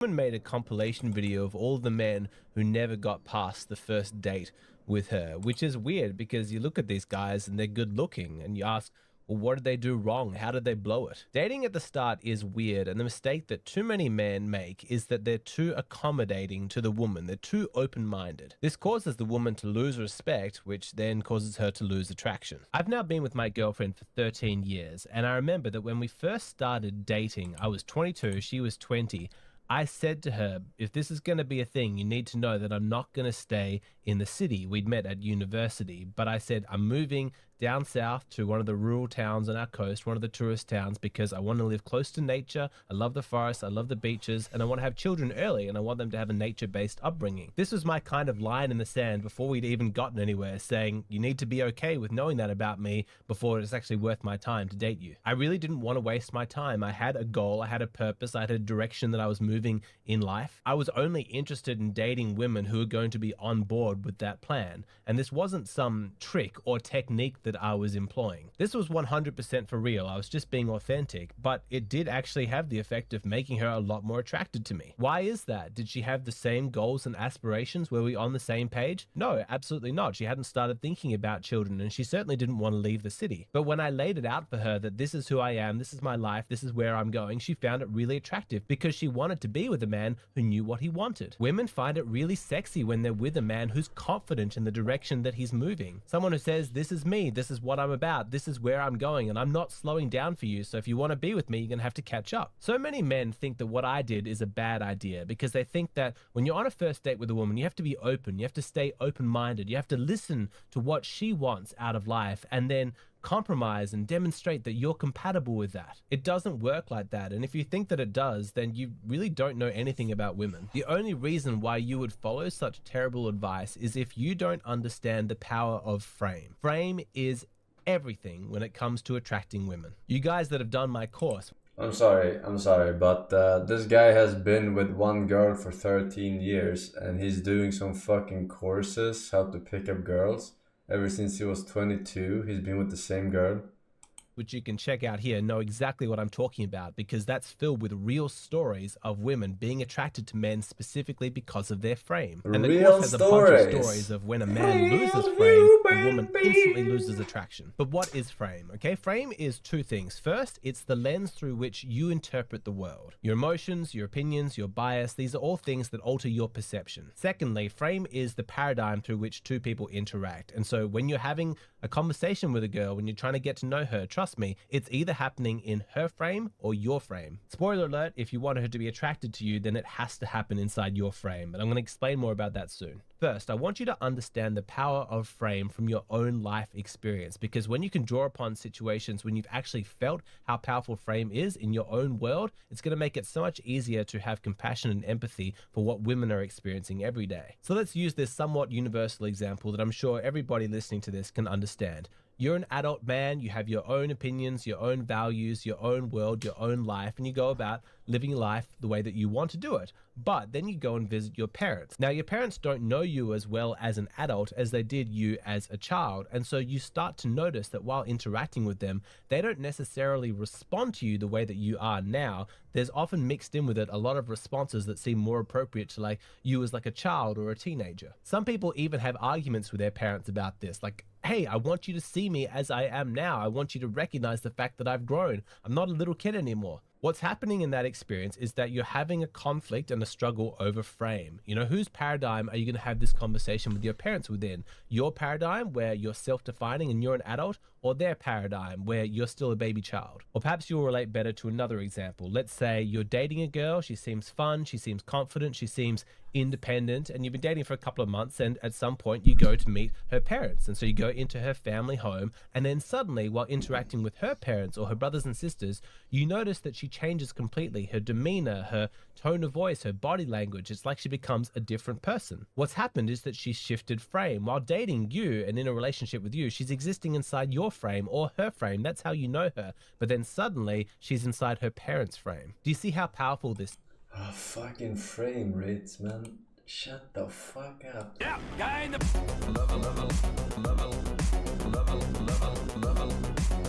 Woman made a compilation video of all the men who never got past the first date with her, which is weird because you look at these guys and they're good looking and you ask, well, what did they do wrong? How did they blow it? Dating at the start is weird, and the mistake that too many men make is that they're too accommodating to the woman. They're too open-minded. This causes the woman to lose respect, which then causes her to lose attraction. I've now been with my girlfriend for 13 years, and I remember that when we first started dating, I was 22, she was 20. I said to her, if this is going to be a thing, you need to know that I'm not going to stay in the city. We'd met at university, but I said, I'm moving down south to one of the rural towns on our coast, one of the tourist towns, because I want to live close to nature. I love the forest, I love the beaches, and I want to have children early, and I want them to have a nature-based upbringing. This was my kind of line in the sand before we'd even gotten anywhere, saying, you need to be okay with knowing that about me before it's actually worth my time to date you. I really didn't want to waste my time. I had a goal, I had a purpose, I had a direction that I was moving in life. I was only interested in dating women who were going to be on board with that plan, and this wasn't some trick or technique that I was employing. This was 100% for real. I was just being authentic, but it did actually have the effect of making her a lot more attracted to me. Why is that? Did she have the same goals and aspirations? Were we on the same page? No, absolutely not. She hadn't started thinking about children, and she certainly didn't want to leave the city. But when I laid it out for her that this is who I am, this is my life, this is where I'm going, she found it really attractive because she wanted to be with a man who knew what he wanted. Women find it really sexy when they're with a man who's confident in the direction that he's moving. Someone who says, this is me, this is what I'm about, this is where I'm going, and I'm not slowing down for you, so if you want to be with me, you're gonna have to catch up. So many men think that what I did is a bad idea because they think that when you're on a first date with a woman, you have to be open, you have to stay open-minded, you have to listen to what she wants out of life and then compromise and demonstrate that you're compatible with that. It doesn't work like that, and if you think that it does, then you really don't know anything about women. The only reason why you would follow such terrible advice is if you don't understand the power of frame. Frame is everything when it comes to attracting women. You guys that have done my course, I'm sorry, but this guy has been with one girl for 13 years and he's doing some fucking courses how to pick up girls. Ever since he was 22, he's been with the same girl. which you can check out here, know exactly what I'm talking about because that's filled with real stories of women being attracted to men specifically because of their frame. And the Real course has a bunch of stories. stories of when a man loses frame, the woman instantly loses attraction. But what is frame? Okay, frame is two things. First, it's the lens through which you interpret the world. Your emotions, your opinions, your bias, these are all things that alter your perception. Secondly, frame is the paradigm through which two people interact. And so when you're having a conversation with a girl, when you're trying to get to know her, trust me, it's either happening in her frame or your frame. Spoiler alert, if you want her to be attracted to you, then it has to happen inside your frame. But I'm going to explain more about that soon. First, I want you to understand the power of frame from your own life experience, because when you can draw upon situations when you've actually felt how powerful frame is in your own world, it's going to make it so much easier to have compassion and empathy for what women are experiencing every day. So let's use this somewhat universal example that I'm sure everybody listening to this can understand. You're an adult man, you have your own opinions, your own values, your own world, your own life, and you go about living life the way that you want to do it. But then you go and visit your parents. Now, your parents don't know you as well as an adult as they did you as a child, and so you start to notice that while interacting with them, they don't necessarily respond to you the way that you are now. There's often mixed in with it a lot of responses that seem more appropriate to like you as like a child or a teenager. Some people even have arguments with their parents about this, like, hey, I want you to see me as I am now. I want you to recognize the fact that I've grown. I'm not a little kid anymore. What's happening in that experience is that you're having a conflict and a struggle over frame. You know, whose paradigm are you going to have this conversation with your parents within? Your paradigm where you're self-defining and you're an adult, or their paradigm where you're still a baby child? Or perhaps you'll relate better to another example. Let's say you're dating a girl, she seems fun, she seems confident, she seems independent, and you've been dating for a couple of months, and at some point you go to meet her parents. And so you go into her family home, and then suddenly while interacting with her parents or her brothers and sisters, you notice that she changes completely. Her demeanor, her tone of voice, her body language, it's like she becomes a different person. What's happened is that she's shifted frame. While dating you and in a relationship with you, she's existing inside your frame or her frame. That's how you know her. But then suddenly she's inside her parents' frame. Do you see how powerful this? Oh, fucking frame rates, man. Shut the fuck up. Yeah, guy in the level, level, level, level, level, level.